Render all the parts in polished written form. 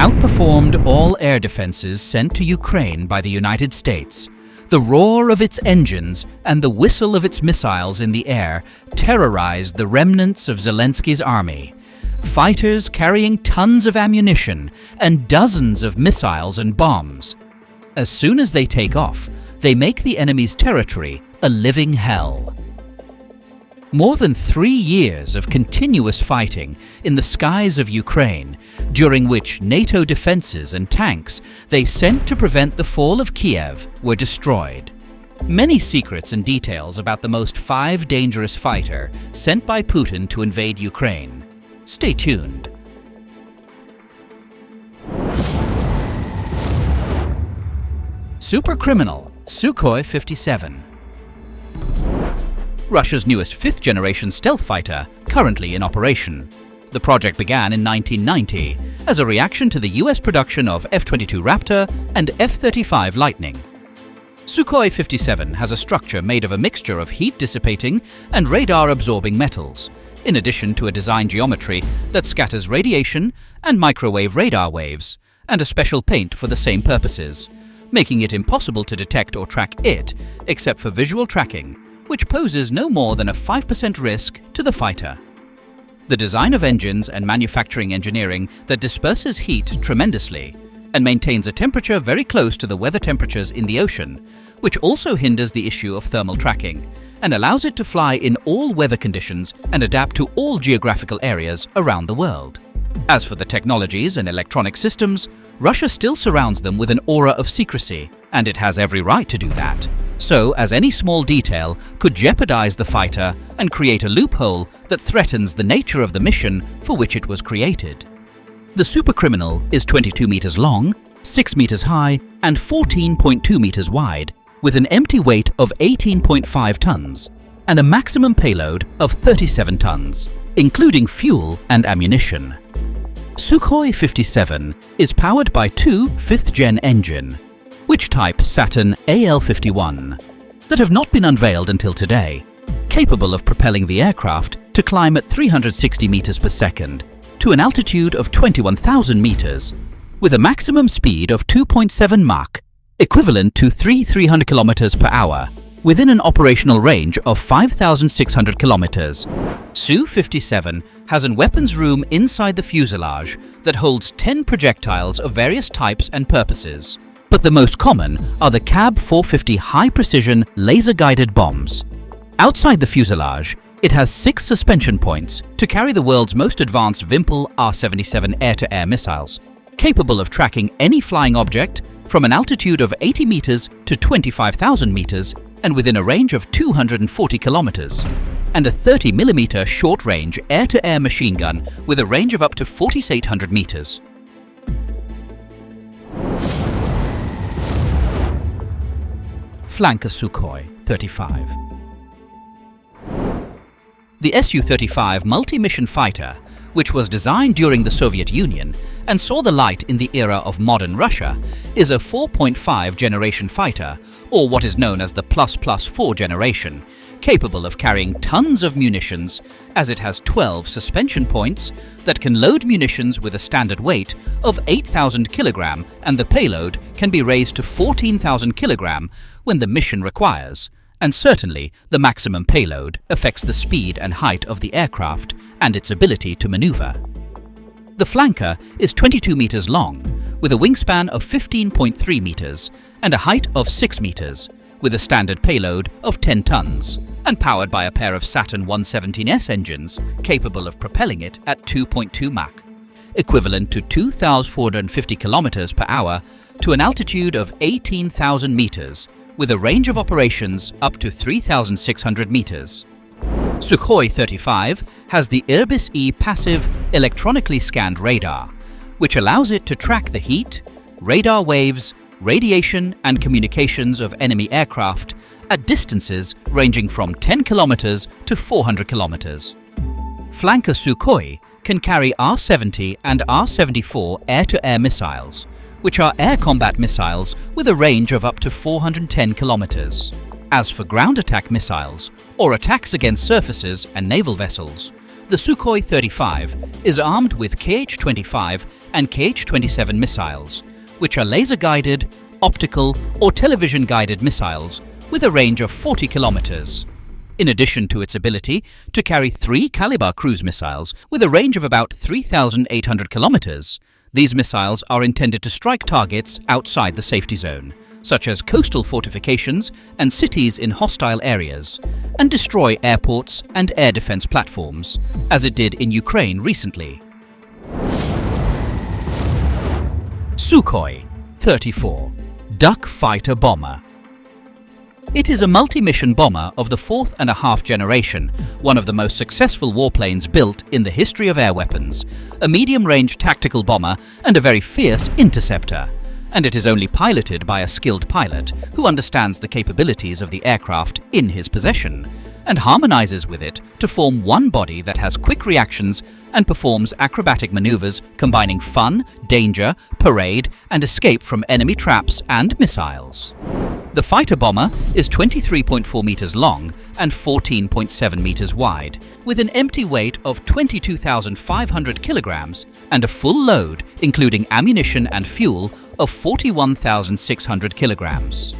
outperformed all air defenses sent to Ukraine by the United States. The roar of its engines and the whistle of its missiles in the air terrorized the remnants of Zelensky's army. Fighters carrying tons of ammunition and dozens of missiles and bombs. As soon as they take off, they make the enemy's territory a living hell. More than 3 years of continuous fighting in the skies of Ukraine, during which NATO defenses and tanks they sent to prevent the fall of Kiev were destroyed. Many secrets and details about the most 5 dangerous fighter sent by Putin to invade Ukraine. Stay tuned. Supercriminal Sukhoi 57. Russia's newest 5th-generation stealth fighter, currently in operation. The project began in 1990 as a reaction to the US production of F-22 Raptor and F-35 Lightning. Sukhoi 57 has a structure made of a mixture of heat-dissipating and radar-absorbing metals, in addition to a design geometry that scatters radiation and microwave radar waves, and a special paint for the same purposes, making it impossible to detect or track it except for visual tracking, which poses no more than a 5% risk to the fighter. The design of engines and manufacturing engineering that disperses heat tremendously and maintains a temperature very close to the weather temperatures in the ocean, which also hinders the issue of thermal tracking and allows it to fly in all weather conditions and adapt to all geographical areas around the world. As for the technologies and electronic systems, Russia still surrounds them with an aura of secrecy, and it has every right to do that. So, as any small detail could jeopardize the fighter and create a loophole that threatens the nature of the mission for which it was created. The Supercriminal is 22 meters long, 6 meters high, and 14.2 meters wide, with an empty weight of 18.5 tons and a maximum payload of 37 tons, including fuel and ammunition. Sukhoi 57 is powered by 2 5th-gen engine, which type Saturn AL-51, that have not been unveiled until today, capable of propelling the aircraft to climb at 360 meters per second to an altitude of 21,000 meters, with a maximum speed of 2.7 Mach, equivalent to 300 kilometers per hour, within an operational range of 5,600 kilometers. Su-57 has a weapons room inside the fuselage that holds 10 projectiles of various types and purposes, but the most common are the CAB 450 high-precision laser-guided bombs. Outside the fuselage, it has 6 suspension points to carry the world's most advanced Vimpel R-77 air-to-air missiles, capable of tracking any flying object from an altitude of 80 meters to 25,000 meters and within a range of 240 kilometers, and a 30mm short-range air-to-air machine gun with a range of up to 4,800 meters. Flanker Sukhoi 35. The Su-35 multi-mission fighter, which was designed during the Soviet Union and saw the light in the era of modern Russia, is a 4.5 generation fighter, or what is known as the ++4 generation, capable of carrying tons of munitions, as it has 12 suspension points that can load munitions with a standard weight of 8,000 kg, and the payload can be raised to 14,000 kg when the mission requires, and certainly the maximum payload affects the speed and height of the aircraft and its ability to maneuver. The flanker is 22 meters long, with a wingspan of 15.3 meters and a height of 6 meters, with a standard payload of 10 tons, and powered by a pair of Saturn 117S engines capable of propelling it at 2.2 Mach, equivalent to 2,450 kilometers per hour to an altitude of 18,000 meters, with a range of operations up to 3,600 meters. Sukhoi 35 has the Irbis-E passive electronically scanned radar, which allows it to track the heat, radar waves, radiation and communications of enemy aircraft at distances ranging from 10 kilometers to 400 kilometers. Flanker Sukhoi can carry R-70 and R-74 air-to-air missiles, which are air combat missiles with a range of up to 410 kilometers. As for ground attack missiles, or attacks against surfaces and naval vessels, The Sukhoi 35 is armed with Kh-25 and Kh-27 missiles, which are laser-guided, optical or television-guided missiles with a range of 40 kilometers. In addition to its ability to carry 3 Caliber cruise missiles with a range of about 3,800 kilometers, these missiles are intended to strike targets outside the safety zone, such as coastal fortifications and cities in hostile areas, and destroy airports and air defense platforms, as it did in Ukraine recently. Sukhoi 34 Duck Fighter Bomber. It is a multi-mission bomber of the 4th and a half generation, one of the most successful warplanes built in the history of air weapons, a medium-range tactical bomber and a very fierce interceptor. And it is only piloted by a skilled pilot who understands the capabilities of the aircraft in his possession and harmonizes with it to form one body that has quick reactions and performs acrobatic maneuvers combining fun, danger, parade and escape from enemy traps and missiles. The fighter bomber is 23.4 meters long and 14.7 meters wide, with an empty weight of 22,500 kilograms and a full load, including ammunition and fuel, of 41,600 kilograms.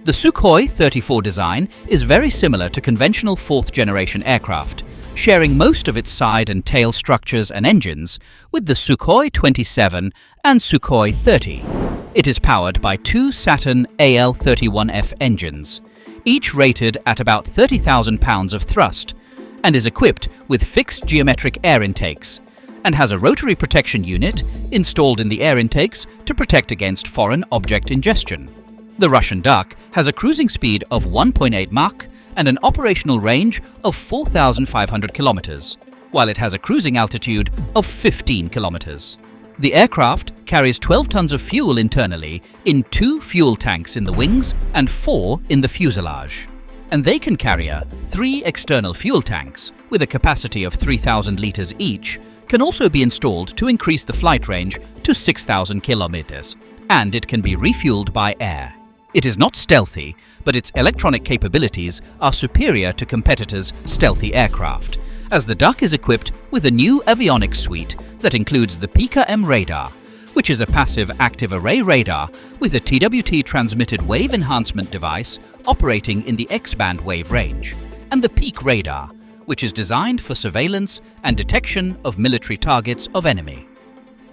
The Sukhoi 34 design is very similar to conventional 4th generation aircraft, sharing most of its side and tail structures and engines with the Sukhoi 27 and Sukhoi 30. It is powered by 2 Saturn AL-31F engines, each rated at about 30,000 pounds of thrust, and is equipped with fixed geometric air intakes, and has a rotary protection unit installed in the air intakes to protect against foreign object ingestion. The Russian Duck has a cruising speed of 1.8 Mach and an operational range of 4,500 kilometers, while it has a cruising altitude of 15 kilometers. The aircraft carries 12 tons of fuel internally in 2 fuel tanks in the wings and 4 in the fuselage. And they can carry 3 external fuel tanks with a capacity of 3,000 liters each, can also be installed to increase the flight range to 6,000 kilometers, and it can be refueled by air. It is not stealthy, but its electronic capabilities are superior to competitors' stealthy aircraft, as the Duck is equipped with a new avionics suite that includes the Pika-M radar, which is a passive active array radar with a TWT transmitted wave enhancement device operating in the X-band wave range, and the Peak radar, which is designed for surveillance and detection of military targets of enemy.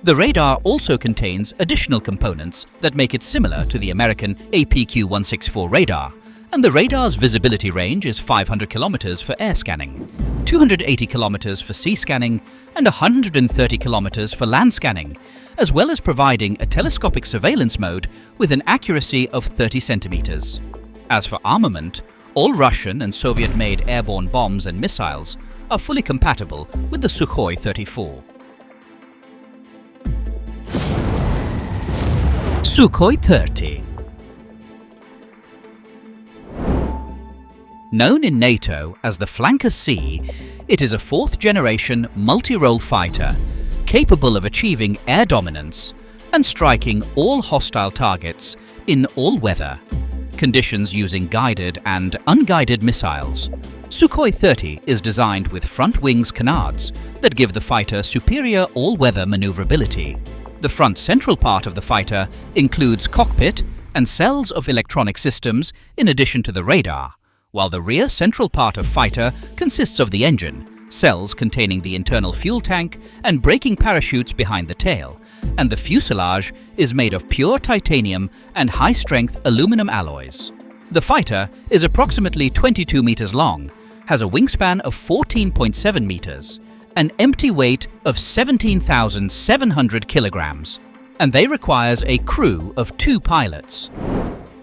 The radar also contains additional components that make it similar to the American APQ-164 radar, and the radar's visibility range is 500 kilometers for air scanning, 280 kilometers for sea scanning, and 130 kilometers for land scanning, as well as providing a telescopic surveillance mode with an accuracy of 30 centimeters. As for armament, all Russian and Soviet-made airborne bombs and missiles are fully compatible with the Sukhoi 34. Sukhoi 30. Known in NATO as the Flanker C, it is a 4th-generation multi-role fighter capable of achieving air dominance and striking all hostile targets in all weather conditions using guided and unguided missiles. Sukhoi 30 is designed with front wings canards that give the fighter superior all-weather maneuverability. The front central part of the fighter includes cockpit and cells of electronic systems in addition to the radar, while the rear central part of fighter consists of the engine, cells containing the internal fuel tank and braking parachutes behind the tail, and the fuselage is made of pure titanium and high-strength aluminum alloys. The fighter is approximately 22 meters long, has a wingspan of 14.7 meters, an empty weight of 17,700 kilograms, and they requires a crew of 2 pilots.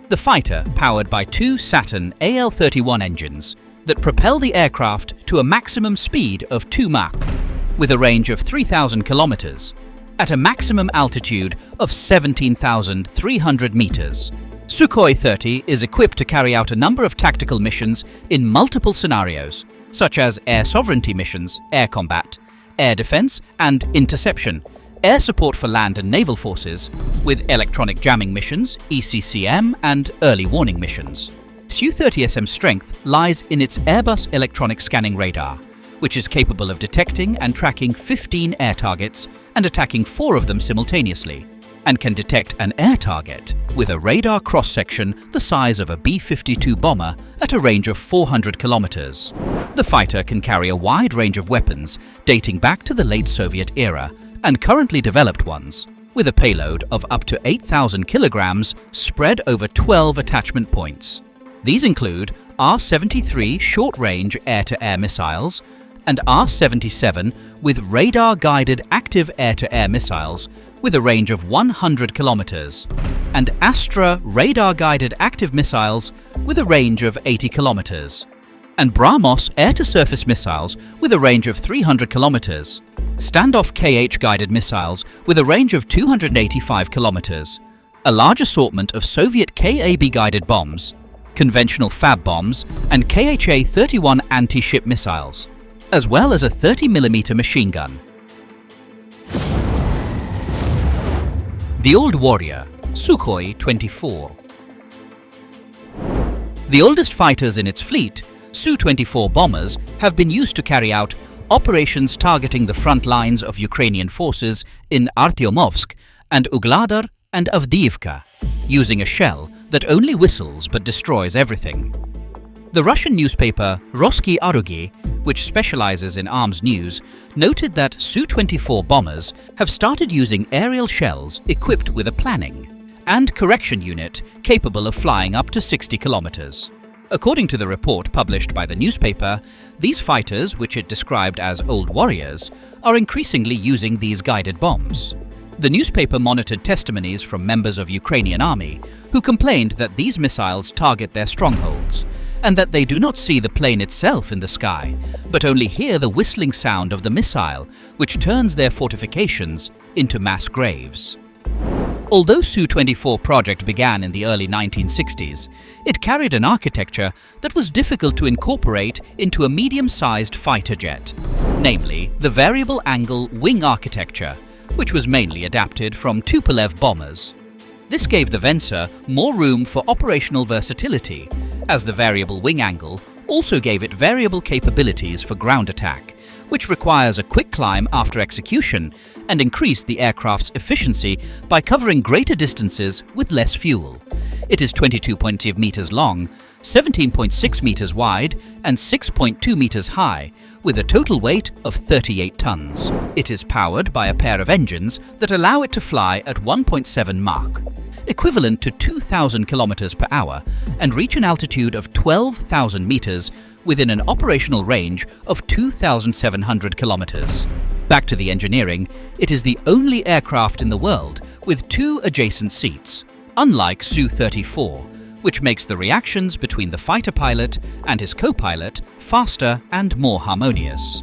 The fighter powered by 2 Saturn AL-31 engines that propel the aircraft to a maximum speed of 2 Mach, with a range of 3,000 kilometers, at a maximum altitude of 17,300 meters. Sukhoi 30 is equipped to carry out a number of tactical missions in multiple scenarios, such as air sovereignty missions, air combat, air defense and interception, air support for land and naval forces, with electronic jamming missions, ECCM and early warning missions. Su30SM's strength lies in its Airbus electronic scanning radar, which is capable of detecting and tracking 15 air targets and attacking 4 of them simultaneously, and can detect an air target with a radar cross-section the size of a B-52 bomber at a range of 400 kilometers. The fighter can carry a wide range of weapons dating back to the late Soviet era and currently developed ones, with a payload of up to 8,000 kilograms spread over 12 attachment points. These include R-73 short-range air-to-air missiles and R-77 with radar-guided active air-to-air missiles with a range of 100 kilometers, and Astra radar-guided active missiles with a range of 80 kilometers, and BrahMos air-to-surface missiles with a range of 300 kilometers, Standoff KH-guided missiles with a range of 285 kilometers, a large assortment of Soviet KAB-guided bombs, conventional FAB bombs, and KHA-31 anti-ship missiles, as well as a 30mm machine gun. The Old Warrior, Sukhoi 24. The oldest fighters in its fleet, Su-24 bombers, have been used to carry out operations targeting the front lines of Ukrainian forces in Artyomovsk and Ugladar and Avdiivka, using a shell that only whistles but destroys everything. The Russian newspaper Rossky Arugi, which specializes in arms news, noted that Su-24 bombers have started using aerial shells equipped with a planning and correction unit capable of flying up to 60 kilometers. According to the report published by the newspaper, these fighters, which it described as Old Warriors, are increasingly using these guided bombs. The newspaper monitored testimonies from members of Ukrainian army who complained that these missiles target their strongholds and that they do not see the plane itself in the sky, but only hear the whistling sound of the missile, which turns their fortifications into mass graves. Although Su-24 project began in the early 1960s, it carried an architecture that was difficult to incorporate into a medium-sized fighter jet, namely the variable angle wing architecture, which was mainly adapted from Tupolev bombers. This gave the Vencer more room for operational versatility, as the variable wing angle also gave it variable capabilities for ground attack, which requires a quick climb after execution and increased the aircraft's efficiency by covering greater distances with less fuel. It is 22.2 meters long, 17.6 meters wide and 6.2 meters high, with a total weight of 38 tons. It is powered by a pair of engines that allow it to fly at 1.7 Mach, equivalent to 2,000 kilometers per hour, and reach an altitude of 12,000 meters within an operational range of 2,700 kilometers. Back to the engineering, it is the only aircraft in the world with 2 adjacent seats, unlike Su-34, which makes the reactions between the fighter pilot and his co-pilot faster and more harmonious.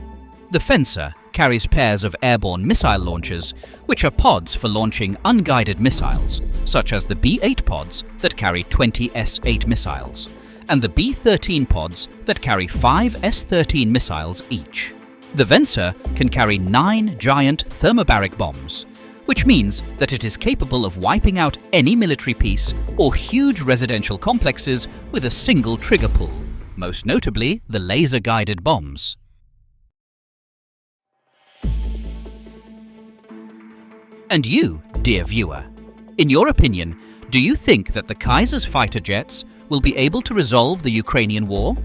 The Fencer carries pairs of airborne missile launchers, which are pods for launching unguided missiles, such as the B-8 pods that carry 20 S-8 missiles, and the B-13 pods that carry 5 S-13 missiles each. The Vencer can carry 9 giant thermobaric bombs, which means that it is capable of wiping out any military piece or huge residential complexes with a single trigger pull, most notably the laser-guided bombs. And you, dear viewer, in your opinion, do you think that the Kaiser's fighter jets will be able to resolve the Ukrainian war?